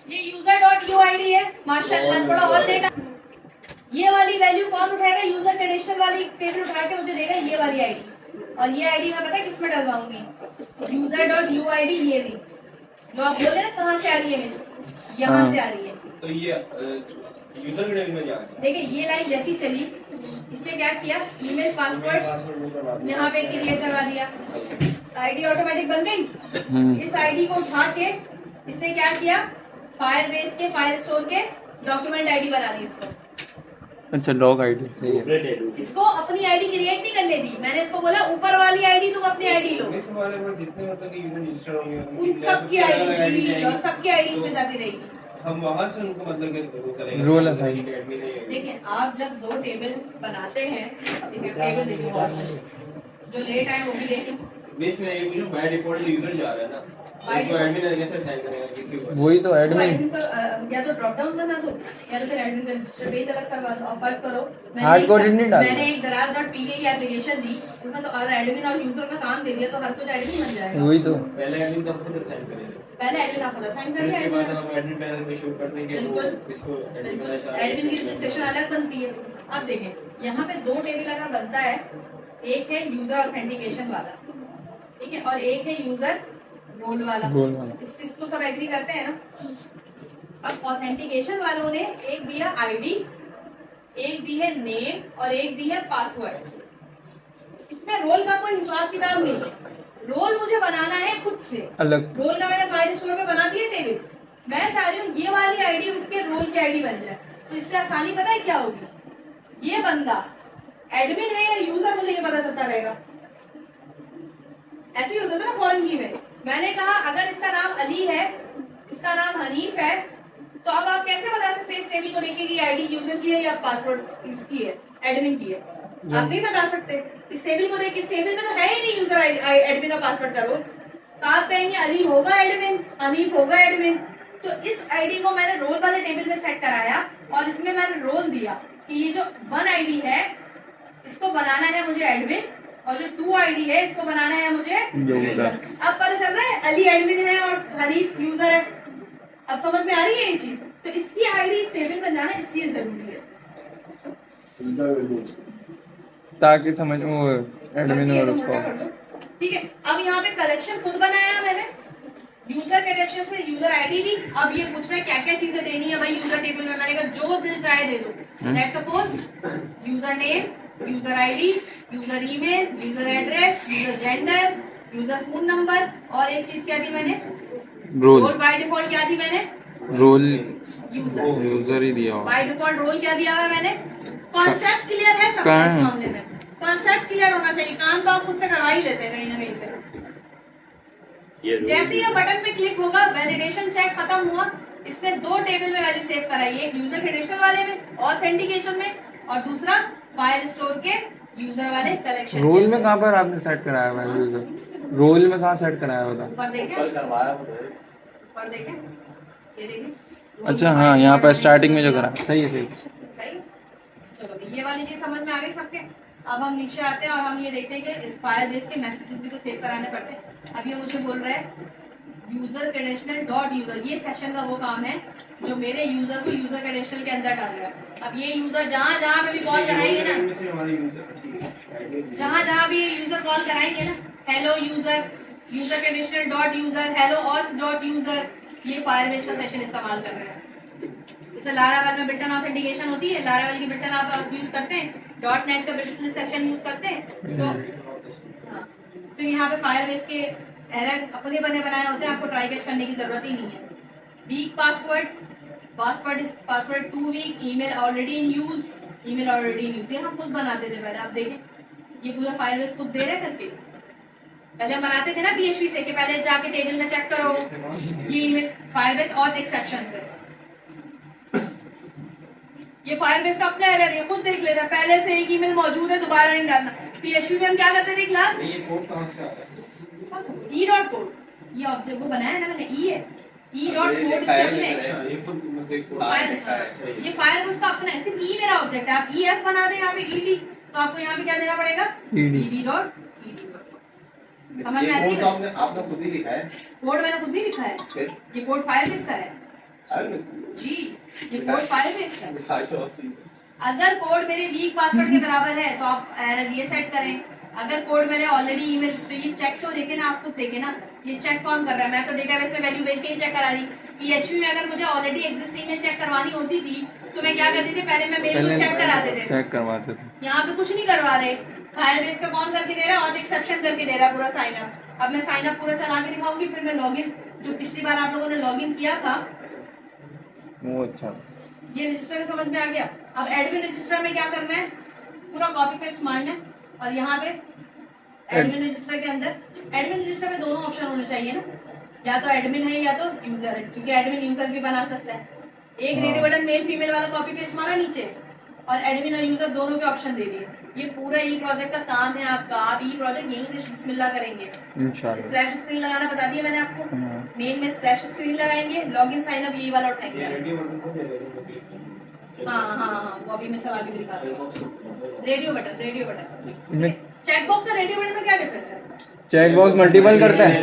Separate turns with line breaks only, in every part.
ये user.uid है, माशाल्लाह थोड़ा और डेटा। ये वाली वैल्यू कौन उठाएगा? यूजर क्रेडेंशियल वाली टेबल उठा के मुझे देगा ये वाली आईडी, और ये आईडी मैं पता है किसमें डलवाऊंगी? user.uid, ये भी जो आप बोल रहे हैं कहाँ से आ रही है, मिस यहाँ से आ रही है। तो ये यूजर क्रेडेंशियल में जा रहा है। देखिए ये लाइन जैसी चली, इसने क्या किया, ईमेल पासवर्ड यहाँ पे क्रिएट करवा दिया, आईडी ऑटोमेटिक बन गई। इस आईडी को उठा के इसने क्या किया, फायरबेस के फाइल स्टोर के डॉक्यूमेंट आईडी बना दी उसको।
अच्छा, लॉग आईडी सही है।
इसको अपनी आईडी क्रिएट नहीं करने दी, मैंने इसको बोला ऊपर वाली आईडी तुम अपनी आईडी लो।
इस वाले में जितने मतलब कि यूजर रजिस्टर होंगे
उन सबकी आईडी और सबकी आईडी इसमें जाती रहेगी।
हम वहां से उनको मतलब कि वो करेंगे
रोल असाइन।
देखिए आप जब दो टेबल बनाते हैं, टेबल देखिए जो लेट आए वो भी देखिए।
बेस में ये जो बाय डिफॉल्ट यूजर जा रहा है ना, उसको एडमिन कैसे असाइन करेगा किसी को?
वही तो एडमिन
या तो ड्रॉप डाउन बना दो या तो फिर एडमिन का रजिस्टर पेज अलग करवा दो। और फर्ज करो
हार्ड कोड नहीं डाल,
मैंने एक Daraz.pk की एप्लीकेशन दी, उसमें तो और एडमिन और यूजर का काम दे दिया, तो हर कोई एडमिन बन जाएगा।
वही तो
पहले एडमिन का खुद असाइन करेगा,
पहले एडमिन आपको असाइन कर दिया,
उसके बाद हम एडमिन पैनल पे शो कर देंगे वो इसको
एडमिन की रजिस्ट्रेशन अलग बनती है। अब देखें यहाँ पे दो टेबल अगर बनता है, एक है यूजर ऑथेंटिकेशन वाला, ठीक है, और एक है यूजर रोल वाला। इसको सब एग्री करते हैं ना। अब ऑथेंटिकेशन वालों ने एक दिया आईडी, एक दी है नेम और एक दी है पासवर्ड। इसमें रोल का कोई हिसाब किताब नहीं है, रोल मुझे बनाना है खुद से
अलग।
रोल का मैंने फाइल स्टोर में बना दिया टेबल, मैं चाह रही हूँ ये वाली आईडी उठ के रोल की आईडी बन जाए। तो इससे आसानी पता है क्या होगी, ये बंदा एडमिन है या यूजर मुझे ये पता चलता रहेगा। ऐसे ही होता था ना फॉरेन की में। मैंने कहा अगर इसका नाम अली है, इसका नाम हनीफ है, तो अब आप कैसे बता सकते हैं इस टेबल को देखे कि आईडी यूजर की है या पासवर्ड की है, एडमिन की है? आप नहीं बता सकते। इस टेबल को देख, इस टेबल में तो है ही नहीं यूजर एडमिन और पासवर्ड का रोल। तो आप कहेंगे अली होगा एडमिन, हनीफ होगा एडमिन। तो इस आईडी को मैंने रोल वाले टेबल में सेट कराया और इसमें मैंने रोल दिया कि ये जो 1 आईडी है इसको बनाना है मुझे एडमिन, और जो 2 आईडी है इसको बनाना है मुझे यूजर। अब पता चल रहा है अली एडमिन है और हनीफ यूजर है। अब समझ में आ रही है ये चीज? तो इसकी आईडी इस टेबल में जाना इसलिए जरूरी है
ताकि समझ वो एडमिन और उसको।
ठीक है, अब यहाँ पे कलेक्शन खुद बनाया मैंने, यूजर क्रेडेंशियल से यूजर आईडी दी। अब ये पूछ रहा है क्या क्या चीजें देनी है भाई यूजर टेबल में। मैंने कहा जो दिल चाहे दे दो। Let's suppose user name, user ID, user email, user address, user gender, user phone number, और एक चीज क्या दी मैंने, रोल। बाय डिफॉल्ट क्या दी मैंने,
रोल
यूजर
ही दिया।
बाय डिफॉल्ट रोल क्या दिया हुआ मैंने। कॉन्सेप्ट क्लियर है सब इस मामले में? कॉन्सेप्ट क्लियर होना चाहिए, काम तो आप खुद से करवा ही लेते हैं कहीं ना कहीं से। जैसे ये बटन पे क्लिक होगा, वैलिडेशन चेक खत्म हुआ, इसने 2 टेबल में वैल्यू सेव कराई, एक यूजर क्रेडेंशियल वाले में ऑथेंटिकेशन में, और दूसरा फाइल स्टोर के यूजर वाले कलेक्शन।
रोल में कहाँ पर आपने सेट कराया हुआ है यूजर? रोल में कहाँ सेट कराया हुआ था?
ऊपर देखें, ऊपर देखें, ये देखें।
अच्छा हाँ, यहाँ पर स्टार्टिंग में जो करा सही है।
सही, चलो ये वाली चीज समझ में आ गई सबके। अब हम नीचे आते हैं और हम ये देखते हैं कि इस फायरबेस के मैसेजेस भी तो सेव कराने पड़ते हैं। अब ये मुझे बोल रहा है यूजर क्रेडेंशियल डॉट यूजर, ये सेशन का वो काम है जो मेरे यूजर को यूजर क्रेडेंशियल के अंदर डाल रहा है। अब ये यूजर जहाँ जहाँ पे भी कॉल कराएंगे ना, जहाँ जहाँ भी यूजर कॉल कराएंगे ना, hello user, user credential dot user, hello auth dot user, ये फायरबेस का सेशन इस्तेमाल कर रहे हैं। जैसे लारावेल में बिल्टन ऑथेंटिकेशन होती है, लारावेल की बिल्टन आप यूज करते हैं, .NET का बिल्टन सेक्शन यूज करते हैं, तो यहाँ पे फायरबेस के एरर अपने बने बनाए होते हैं, आपको ट्राई कैच करने की जरूरत ही नहीं है। Weak password 2 weak, email already in use, email already in use, ये हम खुद बनाते थे पहले। आप देखें ये पूरा फायरबेस खुद दे रहे करके। पहले हम बनाते थे ना PHP से कि पहले जाके टेबल में चेक करो, ये ईमेल फायरबेस ऑथ एक्सेप्शन से। ये फायरबेस का अपना एरर है, खुद देख लेता, पहले से एक ईमेल मौजूद है, दोबारा नहीं डालना। PHP में हम क्या करते थे क्लास,
ये कोड कहां से आता है?
e.code, ये ऑब्जेक्ट को बनाया ना मैंने, ई है, e.code ये फायरबेस का अपना है, सिर्फ ई मेरा ऑब्जेक्ट है। आप ef बना दें यहाँ पे ed, तो आपको यहाँ पे क्या देना पड़ेगा, ed.ed। समझ में आती है?
आपने खुद ही लिखा है?
कोड मैंने खुद ही लिखा है, ये कोड फायरबेस का है। जी, ये कोड फाइल बेस्ड है। अगर कोड मेरे वीक पासवर्ड के बराबर है तो आप एरर ये सेट करें। अगर कोड मैंने ऑलरेडी ईमेल, तो ये चेक तो देखे ना, आप खुद देखे ना, ये चेक कौन कर रहा है? मैं तो डेटाबेस में वैल्यू भेज के ही चेक करा रही। पीएचपी में अगर मुझे ऑलरेडी एग्जिस्ट ईमेल चेक करवानी होती थी तो मैं क्या करती थी? पहले मैं मेल को चेक कराते थे,
चेक करवाते थे।
यहाँ पे कुछ नहीं करवा रहे। फायरबेस का कौन करके दे रहा है? और एक्सेप्शन करके दे रहा है पूरा साइन अप। अब मैं साइन अप पूरा चला के दिखाऊंगी, फिर मैं लॉगिन, जो पिछली बार आप लोगों ने लॉगिन किया था
वो अच्छा,
ये रजिस्टर समझ में आ गया। अब एडमिन रजिस्टर में क्या करना है? पूरा कॉपी पेस्ट मारना है और यहाँ पे एडमिन रजिस्टर के अंदर, एडमिन रजिस्टर में दोनों ऑप्शन होने चाहिए ना, या तो एडमिन है या तो यूजर है, क्योंकि एडमिन यूजर भी बना सकता है। एक रेडियो बटन मेल फीमेल वाला कॉपी पेस्ट मारा नीचे और एडमिन और यूजर दोनों के ऑप्शन दे दिए। ये पूरा ई प्रोजेक्ट का काम है आपका। आप ई प्रोजेक्ट यहीं से बिस्मिल्लाह करेंगे।
इंशाल्लाह।
स्लैश स्क्रीन लगाना बता दिया मैंने आपको। मेल में स्लैश स्क्रीन लगाएंगे, लॉगिन साइन अप यही वाला उठाएंगे। हाँ, वो अभी मैं चला के दिखा रही हूँ। रेडियो बटन चेक बॉक्स और रेडियो बटन में क्या डिफरेंस है?
चेक बॉक्स मल्टीपल करता है,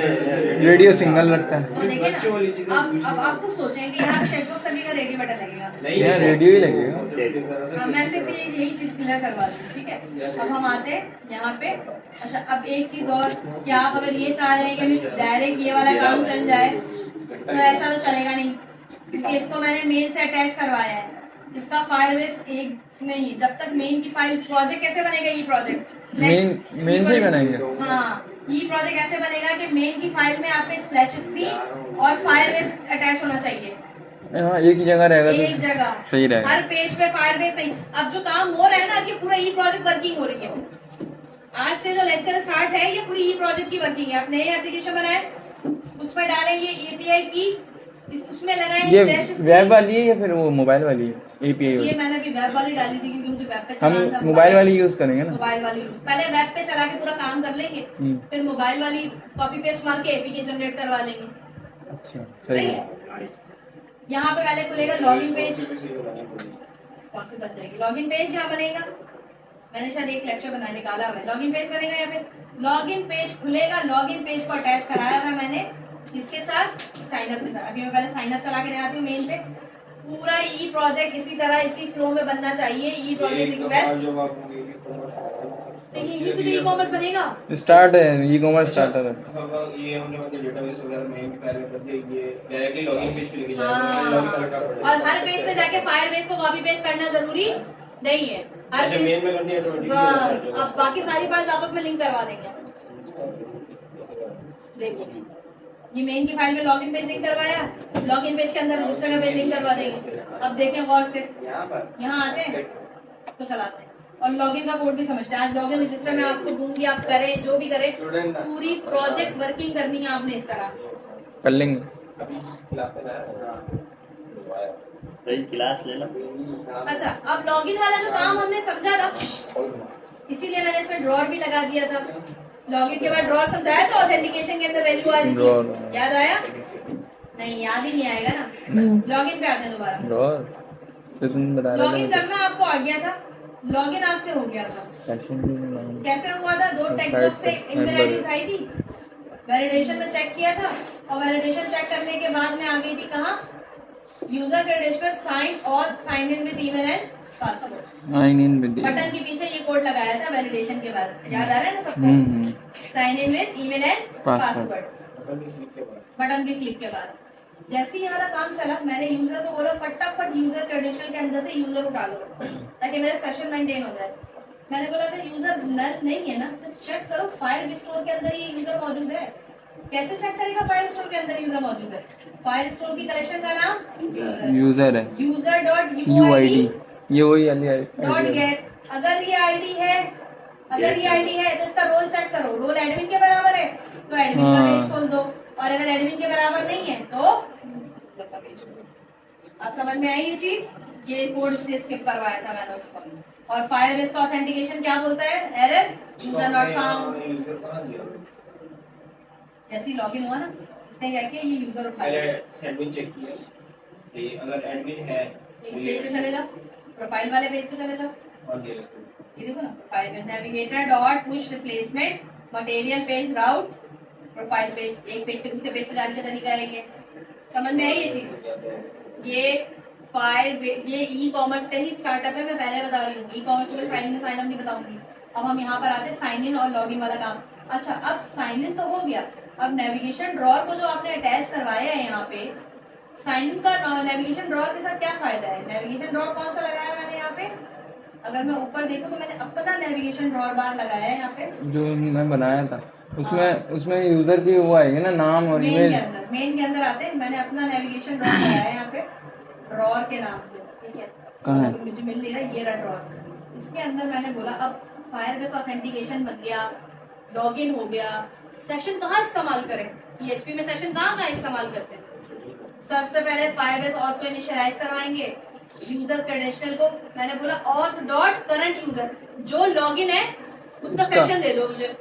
रेडियो सिंगल रखता है।
तो देखिए ना, अब आप कुछ सोचें कि यहाँ चेक बॉक्स लगेगा, रेडियो बटन लगेगा।
यहाँ रेडियो ही लगेगा।
मैं सिर्फ यही चीज क्लियर करवा दूँ, ठीक है? अब हम आते हैं यहाँ पे। अच्छा, अब एक चीज और, क्या आप अगर ये चाह रहे हैं कि डायरेक्ट ये वाला काम चल जाए तो ऐसा तो चलेगा नहीं, क्योंकि इसको मैंने मेल से अटैच करवाया है। इसका फायरबेस एक नहीं, जब तक मेन की फाइल, प्रोजेक्ट कैसे बनेगा? ई प्रोजेक्ट
मेन से ही बनाएंगे।
हाँ, ई प्रोजेक्ट ऐसे बनेगा कि मेन की फाइल में आपके स्लैश स्क्रीन और फायरबेस अटैच होना चाहिए।
हाँ, एक ही जगह रहेगा,
एक जगह
सही रहेगा।
हर पेज पे फायरबेस नहीं। अब जो काम हो रहा है ना, कि पूरा ई प्रोजेक्ट वर्किंग हो रही है। आज से जो लेक्चर स्टार्ट है, ये पूरी ई प्रोजेक्ट की वर्किंग है। आप नए एप्लीकेशन बनाए, उस पर डालेंगे एपीआई की, उसमें लगाएंगे।
ये वेब वाली है या फिर वो मोबाइल वाली है? एपीआई
ये मैंने अभी वेब वाली डाली थी, क्योंकि मुझे वेब पे चलाना था।
हम मोबाइल वाली यूज करेंगे ना।
मोबाइल वाली पहले वेब पे चला के पूरा काम कर लेंगे, फिर मोबाइल वाली कॉपी पेस्ट मार के एपीके जनरेट करवा लेंगे।
अच्छा, सही है।
यहाँ पे पहले खुलेगा लॉगिन पेज, कौन सी बन जाएगी? लॉगिन पेज यहाँ बनेगा। मैंने शायद एक लेक्चर बना निकाला हुआ है। लॉगिन पेज बनेगा, यहाँ पे लॉगिन पेज खुलेगा। लॉगिन पेज को अटैच कराया हुआ मैंने इसके साथ, साइन अप के साथ। अभी मैं पहले साइन अप चला के दिखाती हूँ मेल पे। पूरा ई प्रोजेक्ट इसी तरह, इसी फ्लो में बनना चाहिए। ई प्रोजेक्ट रिक्वेस्ट, देखिए इसी से ई कॉमर्स बनेगा।
स्टार्ट है, ई कॉमर्स स्टार्टर है।
ये हमने मतलब डेटाबेस वगैरह में पहले कर दिया, ये डायरेक्टली लॉगिन पेज पे लेके
जाएगा। और हर पेज पे जाके फायरबेस को कॉपी पेस्ट करना जरूरी नहीं है। हर
मेन में करनी है
बस, अब बाकी सारी फाइल्स आपस में लिंक करवा देंगे। देखिए, ये मेन की फाइल में लॉगिन पेज लिंक करवाया, लॉगिन पेज के अंदर रजिस्टर का पेज लिंक करवा देंगे। अब देखें गौर से, यहाँ आते हैं तो चलाते हैं और लॉगिन का कोड भी समझते हैं। आज लॉगिन रजिस्टर में आपको दूंगी, आप करें जो भी करें, पूरी प्रोजेक्ट वर्किंग करनी है आपने इस तरह
कर लेंगे।
क्लास ले लो।
अच्छा, अब लॉगिन वाला जो काम हमने समझा था, इसीलिए मैंने इसमें ड्रॉर भी लगा दिया था। लॉगिन के बाद ड्रॉर समझाया तो ऑथेंटिकेशन के अंदर वैल्यू आ रही थी, याद आया? नहीं, याद ही नहीं आएगा ना। लॉगिन पे आते हैं दोबारा।
ड्रॉर तो तुम बता रहे
लॉगिन करना आपको आ गया था, लॉगिन आपसे हो गया था। कैसे हुआ था? 2 टेक्स्ट बॉक्स से ईमेल आईडी उठाई थी, वैलिडेशन में चेक किया था और वैलिडेशन चेक करने के बाद में आ गई थी कहाँ? यूजर क्रेडेंशियल साइन और sign in with email and password.
Sign in with
button के पीछे ये कोड लगाया था वैलिडेशन के बाद, याद आ रहा है ना सबको? Sign in with email and password, button के क्लिक के बाद। जैसे ही हमारा काम चला, मैंने यूजर को बोला फटाफट यूजर क्रेडेंशियल के अंदर से यूजर उठा लो ताकि मेरा सेशन मेंटेन हो जाए। मैंने बोला कि यूजर नल नहीं है ना, तो चेक करो फाइल स्टोर के अंदर ये यूजर मौजूद है। कैसे चेक करेगा फाइल स्टोर के अंदर यूजर मौजूद है? फाइल स्टोर की कलेक्शन का नाम
यूजर है,
user.uid
ये वही
डॉट गेट। अगर ये आईडी है तो इसका रोल चेक करो। रोल एडमिन के बराबर है तो एडमिन का पेज खोल दो, और अगर एडमिन के बराबर नहीं है तो अब समझ में आई ये चीज? ये कोड इसलिए स्किप करवाया था मैंने उसको। और फायरबेस का ऑथेंटिकेशन क्या बोलता है? Error user not found. जैसे ही लॉगिन हुआ ना, इसने क्या किया? ये यूजर उठा लिया।
एडमिन चेक किया, ये अगर एडमिन है
इस पेज पे चले जाओ, प्रोफाइल वाले पेज पे चले जाओ,
और ये
ये देखो ना, प्रोफाइल में navigator dot push replacement material page route profile page. एक पेज पे दूसरे पेज पे जाने का तरीका है ये। समझ में आई ये चीज? ये ये ई कॉमर्स का ही स्टार्टअप है, मैं पहले बता रही हूँ। ई कॉमर्स को मैं साइन इन नहीं बताऊंगी। अब हम यहाँ पर आते हैं साइन इन और लॉग इन वाला काम। अच्छा, अब साइन इन तो हो गया, अब नेविगेशन ड्रॉअर को जो आपने अटैच करवाया है यहाँ पे, साइन इन का नेविगेशन ड्रॉअर के साथ क्या फायदा है? नेविगेशन ड्रॉअर कौन सा लगाया है मैंने यहाँ पे? अगर मैं ऊपर देखूँ तो मैंने अपना नेविगेशन ड्रॉअर बार लगाया है यहाँ पे,
जो मैं बनाया था उसमें यूजर की वो आएगी ना, नाम और ईमेल।
मेन के अंदर आते हैं, मैंने अपना नेविगेशन ड्रॉअर लगाया है यहाँ पे ड्रॉअर के नाम से, ठीक है?
कहाँ है?
मुझे मिल नहीं रहा, ये रहा ड्रॉअर। इसके अंदर मैंने बोला अब फायरबेस ऑथेंटिकेशन बन गया, लॉगिन हो गया। सेशन कहाँ इस्तेमाल करें? PHP में सेशन कहाँ इस्तेमाल करते हैं? सबसे पहले फायरबेस ऑथ को इनिशियलाइज करवाएंगे, यूजर क्रेडेंशियल को मैंने बोला ऑथ डॉट करंट यूजर, जो लॉगिन है उसका सेशन दे दो मुझे।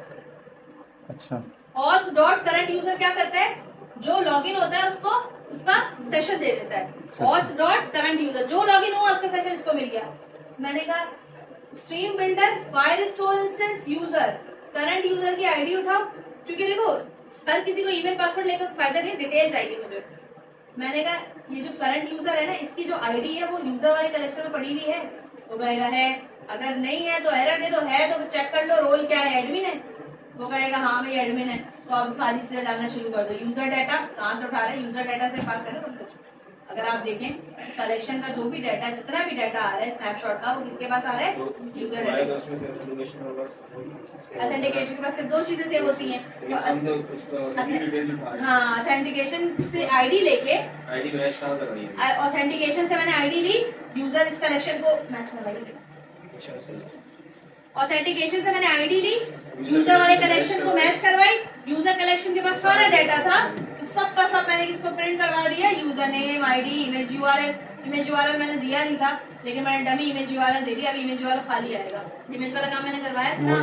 अच्छा,
ऑथ डॉट करंट यूजर क्या करता है? जो लॉगिन होता है उसको उसका सेशन दे देता है। ऑथ डॉट करंट यूजर, जो लॉगिन हुआ उसका सेशन इसको मिल गया। मैंने कहा stream builder file store instance user, current user की आईडी उठाओ, क्योंकि देखो हर किसी को ईमेल पासवर्ड लेकर फायदा नहीं, डिटेल चाहिए मुझे। मैंने कहा ये जो करंट यूजर है ना, इसकी जो आईडी है वो यूजर वाले कलेक्शन में पड़ी हुई है। वो कहेगा है, अगर नहीं है तो एरर दे दो, है तो चेक कर लो रोल क्या है, एडमिन है। वो कहेगा हाँ भाई एडमिन है, तो अब सारी चीजें डालना शुरू कर दो। यूजर डाटा कहाँ से उठा रहे हैं? यूजर डाटा से पास है ना सब कुछ। अगर आप देखें कलेक्शन का जो भी डाटा, जितना भी डाटा आ रहा है स्नैपशॉट का, वो किसके पास आ रहा है? User data. ऑथेंटिकेशन के पास सिर्फ दो चीजें सेव होती हैं। हाँ, ऑथेंटिकेशन से आईडी लेके, ऑथेंटिकेशन से मैंने आईडी ली, यूजर इस कलेक्शन को मैच करवाई। ऑथेंटिकेशन से मैंने आईडी ली, यूजर वाले कलेक्शन को मैच करवाई। यूजर कलेक्शन के पास सारा डाटा था, तो सब का सब मैंने किसको प्रिंट करवा दिया? User name, ID, image URL. Image URL मैंने दिया नहीं था, लेकिन मैंने डमी इमेज यूआरएल दे दिया। अब इमेज यूआरएल खाली आएगा। इमेज वाला काम मैंने करवाया था ना,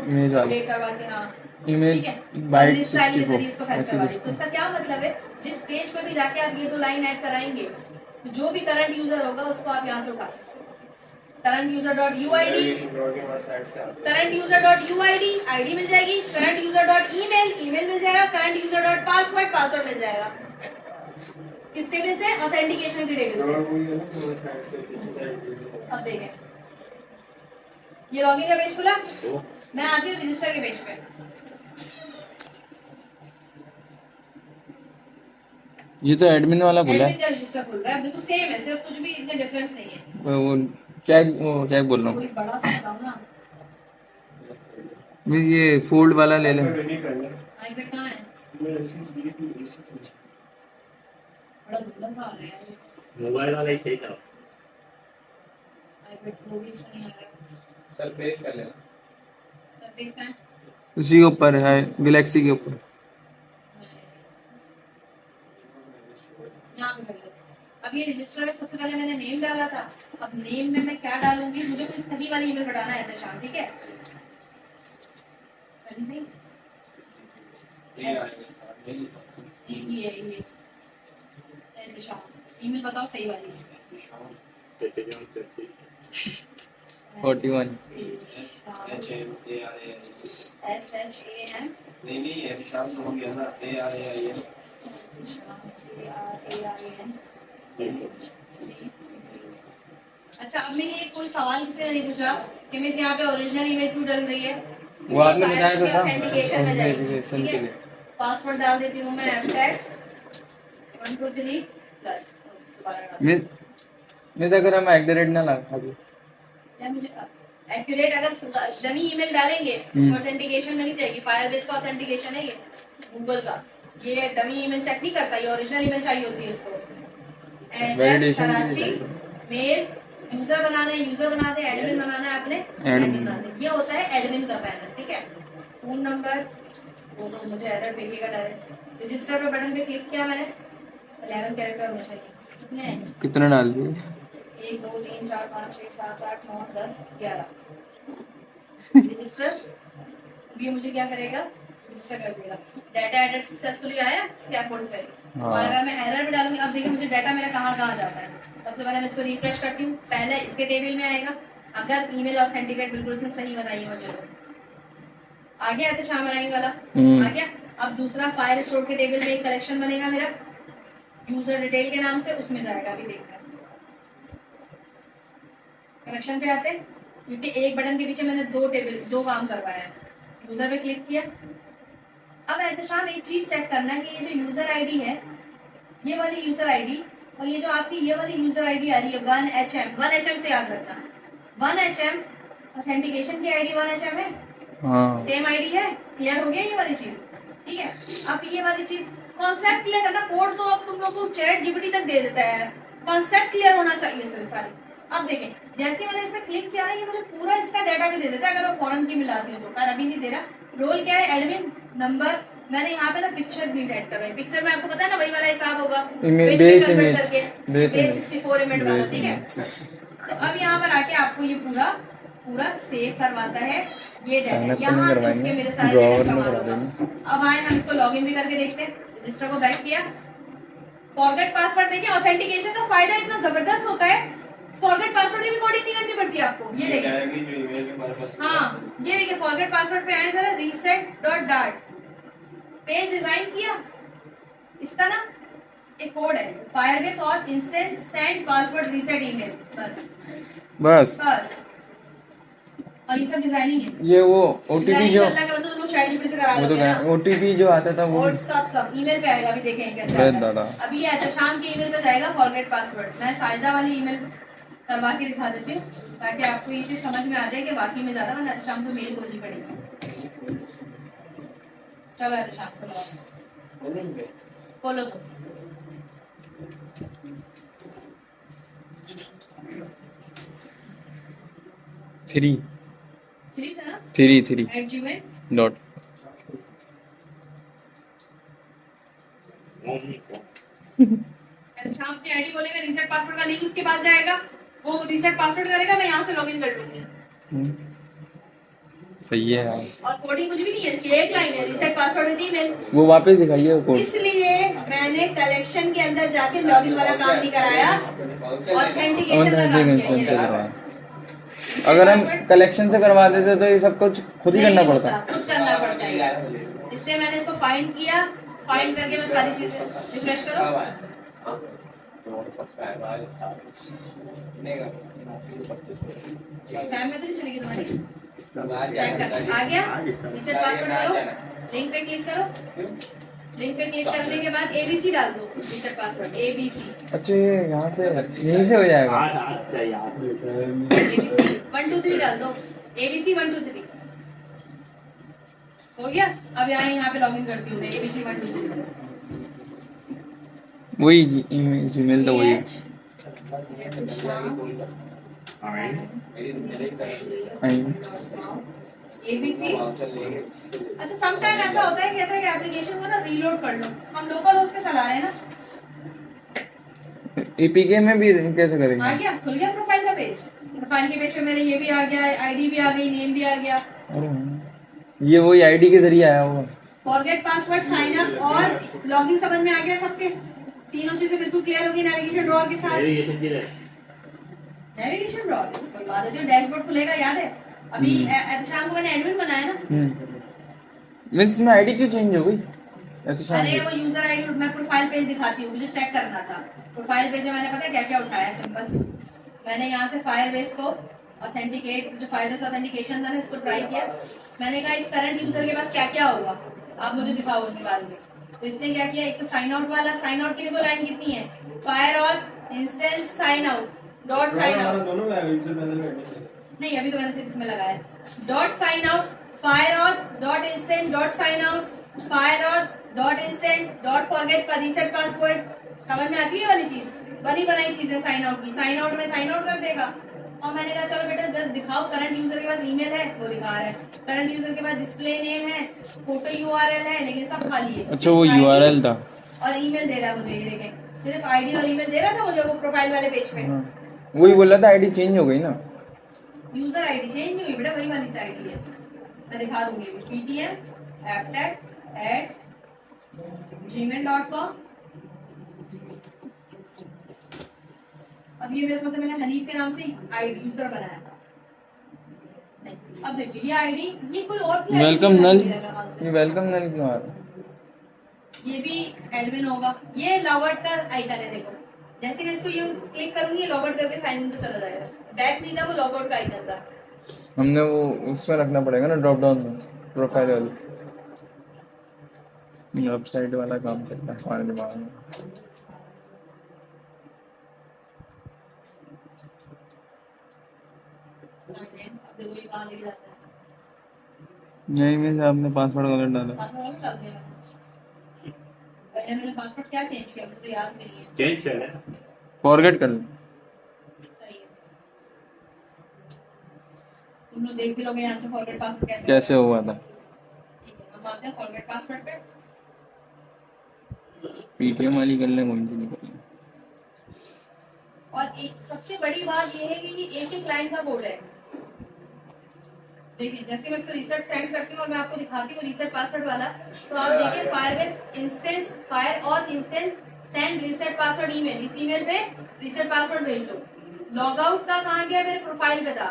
इमेज वाला
अपडेट करवा के। हाँ,
इमेज
ठीक है,
बाइट
स्टाइल के जरिए
64
इसको फैच करवा दी। तो इसका क्या मतलब है? जिस पेज पे भी जाके आप ये दो लाइन ऐड कराएंगे, तो जो भी करंट यूजर होगा उसको आप यहाँ से उठा सकते हैं। Current user dot UID, current user dot UID, ID मिल जाएगी। Current user dot email, email मिल जाएगा। Current user dot password, password मिल जाएगा। किस टेबल से? ऑथेंटिकेशन की टेबल से। अब देखें, ये लॉगिन का पेज खुला, मैं आती हूँ रजिस्टर के पेज पे।
ये तो एडमिन वाला खुला है।
एडमिन का रजिस्टर खुल रहा है, बिल्कुल सेम है, सिर्फ कुछ भी इतना डिफरेंस नहीं है।
वो चेक बोल रहा
कोई
हूँ।
बड़ा सा बताऊँ ना,
मैं ये फोल्ड वाला ले लें।
आईपैड कहाँ है? बड़ा धुंधला सा आ रहा है
मोबाइल वाला ही सही था।
आईपैड प्रो भी अच्छा नहीं आ रहा है।
सरफेस कर लेना।
सरफेस का है?
उसी के ऊपर है, गैलेक्सी के ऊपर।
यहाँ पे कर लो। अब ये रजिस्टर में सबसे पहले मैंने नेम डाला था, अब नेम में मैं क्या डालूंगी? मुझे कुछ सही वाली ईमेल बताना है शाम, ठीक है? ये ईमेल बताओ सही वाली।
41
SHAM
नहीं ऐसे शाम से हो गया ना, ARAIN।
अच्छा, अब मैंने कोई सवाल किसी ने नहीं पूछा कि मिस यहाँ पे ओरिजिनल ईमेल क्यों डल रही है?
वो आपने बताया तो था
ऑथेंटिकेशन में जाएगी,
ऑथेंटिकेशन
ठीक
के
है?
लिए।
पासवर्ड डाल देती हूँ मैं #123 प्लस
मैं अगर हम @ ना लगा अभी
या मुझे एक्यूरेट अगर डमी ईमेल डालेंगे तो ऑथेंटिकेशन में नहीं जाएगी। फायरबेस का ऑथेंटिकेशन है ये, गूगल का। ये डमी ईमेल चेक नहीं करता, ये ओरिजिनल ईमेल चाहिए होती है इसको। Address
validation
Karachi, mail, user बनाना है, यूजर बना दे। एडमिन बनाना है आपने, एडमिन बना दे। ये होता है एडमिन का पैनल, ठीक है? फोन नंबर वो तो मुझे एरर भेजेगा डायरेक्ट। रजिस्टर पे बटन पे क्लिक किया मैंने, 11 कैरेक्टर होने चाहिए। कितने हैं?
कितना डाल दिए?
1 2 3 4 5 6 7 8 9 10 11 रजिस्टर। ये मुझे क्या करेगा? रजिस्टर कर देगा। डाटा एडिट सक्सेसफुली आया स्कैफोल्ड से। और अगर मैं एरर भी डालूंगी, अब देखिए मुझे डाटा मेरा कहाँ जाता है। सबसे पहले मैं इसको रिफ्रेश करती हूँ, पहले इसके टेबल में आएगा। अगर ईमेल ऑथेंटिकेट बिल्कुल उसने सही बताई हो, चलो आ गया तो शाम वाला आ गया। अब दूसरा फायर स्टोर के टेबल में एक कलेक्शन बनेगा मेरा, यूजर डिटेल के नाम से, उसमें जाएगा। अभी देखते हैं कनेक्शन पे आते हैं, क्योंकि एक बटन के पीछे मैंने दो काम करवाया है। यूजर पे क्लिक किया। अब एहतशाम एक चीज चेक करना है कि ये जो यूजर आईडी है, ये वाली यूजर आईडी और ये जो आपकी ये वाली यूजर आईडी आ रही है 1HM से याद रखना। 1HM ऑथेंटिकेशन की आईडी 1HM है,
हाँ
सेम आईडी है। क्लियर हो गया ये वाली चीज? ठीक है। अब ये वाली चीज कॉन्सेप्ट क्लियर करना। कोड तो अब तुम लोग को चैट जीपीटी तक दे देता है, कॉन्सेप्ट क्लियर होना चाहिए सर सारे। अब देखें, जैसे मैंने इसमें क्लिक किया ना, ये मुझे पूरा इसका डाटा भी दे देता है अगर मैं फॉरन की मिलाती हूँ तो। पर अभी नहीं दे रहा। रोल क्या है? Admin number. मैंने यहाँ पे ना पिक्चर भी ऐड करवाई। पिक्चर में आपको पता है ना वही वाला हिसाब होगा,
बेस इमेज,
बेस 64 इमेज वाला। ठीक है। तो अब यहाँ पर आके आपको ये पूरा सेव करवाता है ये डाटा। यहाँ से उठ के मेरे सारे डाटा समान होगा। अब आए हम इसको लॉगिन भी करके देखते हैं। रजिस्टर को बैक किया, फॉरगेट पासवर्ड। देखिए ऑथेंटिकेशन का फायदा इतना जबरदस्त होता है, फॉरगेट पासवर्ड की भी कोडिंग नहीं करनी पड़ती आपको। ये देखिए, हाँ ये देखिए फॉरगेट पासवर्ड पे आए जरा, reset.dart पेज डिजाइन किया। इसका ना एक कोड है, फायरबेस और instant send password reset email. बस और ये सब डिजाइनिंग है।
ये वो ओटीपी जो
तुम लोग चैट जीपीटी से करा
वो तो
लोगे ना,
ओटीपी जो आता था वो
और सब ईमेल पे आएगा। अभी देखें कैसे आता है।
दादा
अभी ये एहतशाम के ईमेल पे जाएगा फॉरगेट पासवर्ड। मैं साजिदा वाली ईमेल करवा के दिखा देती हूँ ताकि आपको ये चीज समझ में आ जाए कि बाकी में ज्यादा मैंने एहतशाम को मेल बोलनी पड़ेगी। चलो एहतशाम खोलो तो।
थ्री
था ना?
3
@gmail
डॉट
एहतशाम की आईडी बोलेगा, रीसेट पासवर्ड का लिंक उसके पास जाएगा, वो रीसेट पासवर्ड करेगा, मैं यहाँ से लॉगिन कर लूंगी।
सही है यार।
और कोडिंग कुछ भी नहीं है, इसकी एक लाइन है, रीसेट पासवर्ड विद ईमेल।
वो वापस दिखाइए वो कोड।
इसलिए मैंने कलेक्शन के अंदर जाके लॉगिन वाला काम नहीं कराया, ऑथेंटिकेशन का काम किया।
अगर हम कलेक्शन से करवा देते तो ये सब कुछ खुद ही करना पड़ता।
खुद करना पड़ता है। इसलिए मैंने इसको फाइंड किया, फाइंड करके मैं सारी चीजें रिफ्रेश करो। स्पैम में तो नहीं चलेगी तुम्हारी। चेक कर आ गया, रीसेट पासवर्ड करो, लिंक पे क्लिक करो। लिंक पे क्लिक करने के बाद ABC डाल दो, रीसेट पासवर्ड ABC।
अच्छा ये यहाँ से यहीं से हो जाएगा।
ABC 1 2 3 डाल दो, ABC 1 2 3 हो गया। अब यहाँ पे लॉगिन करती हूँ मैं, ABC 1 2 3
वही जीमेल तो वही।
ABC। अच्छा समटाइम ऐसा होता है, कहता है कि एप्लीकेशन को ना रीलोड कर लो। हम लोकल होस्ट पे चला रहे हैं ना।
एपीके में भी कैसे करेंगे?
आ गया, खुल गया प्रोफाइल का पेज। प्रोफाइल के पेज पे मेरे ये भी आ गया, आईडी भी आ गई, नेम भी आ गया।
ये वही आईडी के जरिए आया होगा।
फॉरगेट पासवर्ड, साइन अप और लॉगिन समझ में आ गया सबके। तीनों चीजें बिल्कुल क्लियर होगी नेविगेशन ड्रॉअर के साथ। नेविगेशन ड्रॉअर कोई बात है, जो डैशबोर्ड खुलेगा याद है। अभी शाम को मैंने एडमिन बनाया ना।
मिस इसमें आईडी क्यों चेंज हो गई?
अरे वो यूजर आईडी मैं प्रोफाइल पेज दिखाती हूँ, मुझे चेक करना था। प्रोफाइल पेज में मैंने पता है क्या क्या उठाया। सिंपल, मैंने यहाँ से फायरबेस को ऑथेंटिकेट, जो फायरबेस ऑथेंटिकेशन था इसको ट्राई किया। मैंने कहा इस करंट यूजर के पास क्या क्या होगा, आप मुझे दिखाओ निकाल के। तो इसने क्या किया, एक तो साइन आउट वाला, साइन आउट की देखो लाइन कितनी है, fire all instance sign out dot sign out. नहीं अभी तो मैंने सिर्फ इसमें लगाया dot sign out, fire all dot instant dot sign out, fire all dot instant डॉट फॉरगेट पर रीसेट पासवर्ड। समझ में आती है वाली चीज, बनी बनाई चीज है साइन आउट की। साइन आउट में साइन आउट कर देगा। और मैंने कहा चलो बेटा जब दिखाओ, करंट यूजर के पास ईमेल है वो दिखा रहा है, करंट यूजर के पास डिस्प्ले नेम है, फोटो यूआरएल है, लेकिन सब खाली है।
अच्छा वो यूआरएल था
और ईमेल दे रहा है मुझे, ये देखें सिर्फ आईडी और ईमेल दे रहा था मुझे वो प्रोफाइल वाले पेज पे।
वही बोल रहा था आईडी चेंज हो गई ना।
यूजर आईडी चेंज नहीं हुई बेटा, वही वाली आईडी है। मैं दिखा दूंगी ptm@gmail.com। अब ये मेरे पास मैंने हनीफ के नाम से आईडी यूजर बनाया था। नहीं अब देखिए ये आईडी, ये कोई और सी
वेलकम नल, ये वेलकम नल क्यों आ रहा है?
ये भी एडमिन होगा। ये लॉगआउट का आइकन है, देखो जैसे मैं इसको यूं क्लिक करूंगी लॉगआउट करके साइन इन पे चला जाएगा। बैक नहीं था, वो लॉगआउट का आइकन था।
हमने वो उसमें रखना पड़ेगा ना, ड्रॉप डाउन में, प्रोफाइल वाली। वेबसाइट वाला काम करता है हमारे दिमाग में।
अब देखो ये कहाँ लेके जाता है।
नहीं, में से आपने पासवर्ड गलत डाला।
पासवर्ड और डाल दिया मैंने। पहले मैंने पासवर्ड क्या चेंज किया, मुझे तो याद भी नहीं है।
चेंज कर लेना।
फॉरगेट कर लो।
सही है। तुम लोग देख भी लोगे यहाँ से फॉरगेट पासवर्ड
कैसे हुआ था।
ठीक है, हम आते हैं फॉरगेट पासवर्ड पे।
पीटीएम वाली कर ले, कौन सी निकली।
और एक सबसे बड़ी बात ये है कि ये एक ही क्लाइंट का कोड है। देखिए जैसे मैं इसको रीसेट सेंड करती हूँ और मैं आपको दिखाती हूँ रीसेट पासवर्ड वाला, तो आप देखिए फायरबेस इंस्टेंस फायर और instant send reset password email, इस ईमेल पे रीसेट पासवर्ड भेज दो। लॉग आउट का कहाँ गया, मेरे प्रोफाइल पे था।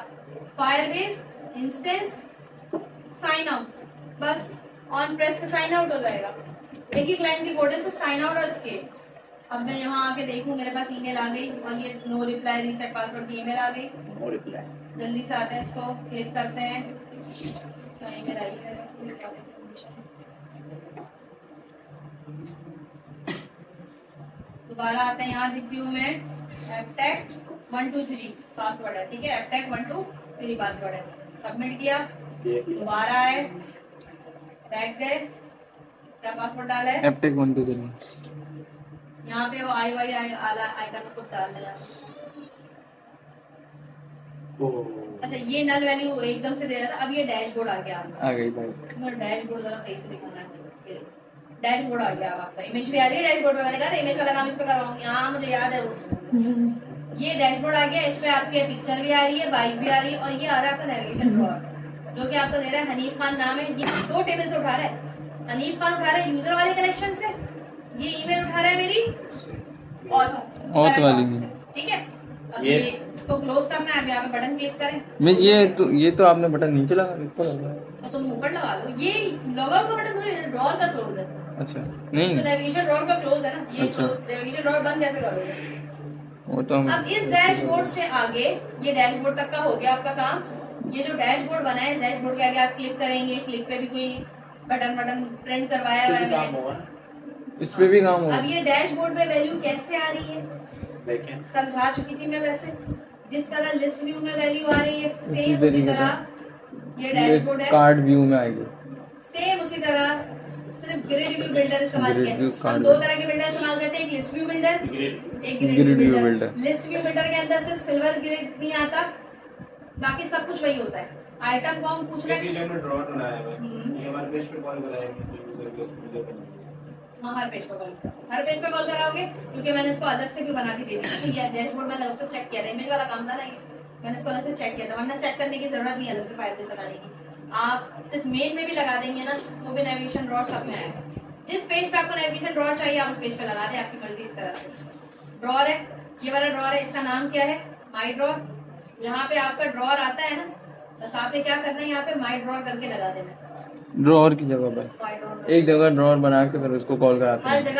फायरबेस इंस्टेंस साइन आउट, बस ऑन प्रेस पे साइन आउट हो जाएगा। एक ही क्लाइंट की कोड है, सिर्फ साइन आउट और escape। अब मैं यहाँ आके देखूँ, मेरे पास ईमेल आ गई और ये नो रिप्लाई रीसेट पासवर्ड की ईमेल आ गई।
No reply.
जल्दी से आते हैं, इसको क्लिक करते हैं। क्या ईमेल आई है, दोबारा आते हैं, यहाँ लिखती हूँ मैं एपटेक 123 पासवर्ड है, ठीक है, एपटेक 123 पासवर्ड है। सबमिट किया, दोबारा आए, बैक गए, क्या पासवर्ड डाला है,
एपटेक 123।
यहाँ पे वो आई वाई आइकन को डाल देना। अच्छा ये नल वैल्यू एकदम से दे रहा था, अब ये डैशबोर्ड आ गया आपका।
आ गई भाई।
मैं डैशबोर्ड जरा सही से दिखाना है। डैशबोर्ड आ गया अब आपका, इमेज भी आ रही है डैशबोर्ड पे। मैंने कहा था इमेज वाला काम इस पे करवाऊंगी, हाँ मुझे याद है वो। ये डैशबोर्ड आ गया, इस पे आपके पिक्चर भी आ रही है, बाइक भी आ रही है, और ये आ रहा है आपका नेविगेशन ड्रॉअर, जो कि आपको दे रहा है हनीफ खान नाम है। ये 2 टेबल से उठा रहा है। हनीफ खान उठा रहा है यूजर वाले कलेक्शन से, ये ईमेल उठा रहा है मेरी
ऑथ वाली में।
ठीक है, अब ये इसको क्लोज करना है। अब यहाँ पे बटन क्लिक करें।
मैं ये तो आपने बटन नीचे लगा, ऊपर लगा।
तो तुम ऊपर लगा लो, ये लॉग आउट का बटन थोड़ी ड्रॉअर का क्लोज है।
अच्छा
तो
नहीं,
नेविगेशन ड्रॉअर का क्लोज है ना, ये
अच्छा।
नेविगेशन ड्रॉअर बंद कैसे करोगे।
वो तो हम
अब इस डैशबोर्ड से आगे, ये डैशबोर्ड तक का हो गया आपका काम। ये जो डैशबोर्ड बना है, डैशबोर्ड के आगे आप क्लिक करेंगे, क्लिक पे भी कोई बटन प्रिंट करवाया हुआ है,
इस पे भी काम होगा।
अब ये डैशबोर्ड पे वैल्यू कैसे आ रही है समझा चुकी थी मैं। वैसे जिस तरह लिस्ट व्यू में वैल्यू आ रही है, सेम उसी तरह ये डैशबोर्ड है,
कार्ड व्यू में आएगी।
सेम उसी तरह, सिर्फ ग्रिड व्यू बिल्डर इस्तेमाल किया
Grid view,
है।
card
हम 2 तरह के बिल्डर इस्तेमाल करते हैं, एक लिस्ट व्यू बिल्डर, एक grid
Grid
view
view
builder.
builder।
List view builder के अंदर सिर्फ सिल्वर ग्रिड नहीं आता, बाकी सब कुछ वही होता है। आइटम काउंट पूछ रहे हैं,
में ड्रॉअर बनाया है ये हमारे पेज पे कॉल कराया है यूजर के उस
हाँ हर पेज पे कॉल, हर पेज पे कॉल कराओगे, क्योंकि मैंने इसको अलग से भी बना के दे दी थी। ये डैशबोर्ड मैंने अलग से चेक किया था, इमेज वाला काम था ना ये, मैंने इसको अलग से चेक किया था, वरना चेक करने की जरूरत नहीं है अलग से फायरबेस लगाने की। आप सिर्फ मेन में भी लगा देंगे ना, वो भी नेविगेशन ड्रॉअर सब में आएगा। जिस पेज पे आपको नेविगेशन ड्रॉअर चाहिए आप उस पेज पे लगा दें, आपकी मर्जी। इस तरह से ड्रॉअर है, ये वाला ड्रॉअर है, इसका नाम क्या है, माई ड्रॉअर। यहाँ पे आपका ड्रॉअर आता है ना, बस आपने क्या करना है, यहाँ पे माई ड्रॉअर करके लगा देना।
ड्रॉअर की जगह पर
माई ड्रॉअर
एक जगह ड्रॉअर बना के फिर उसको कॉल कराते हैं।
हर जगह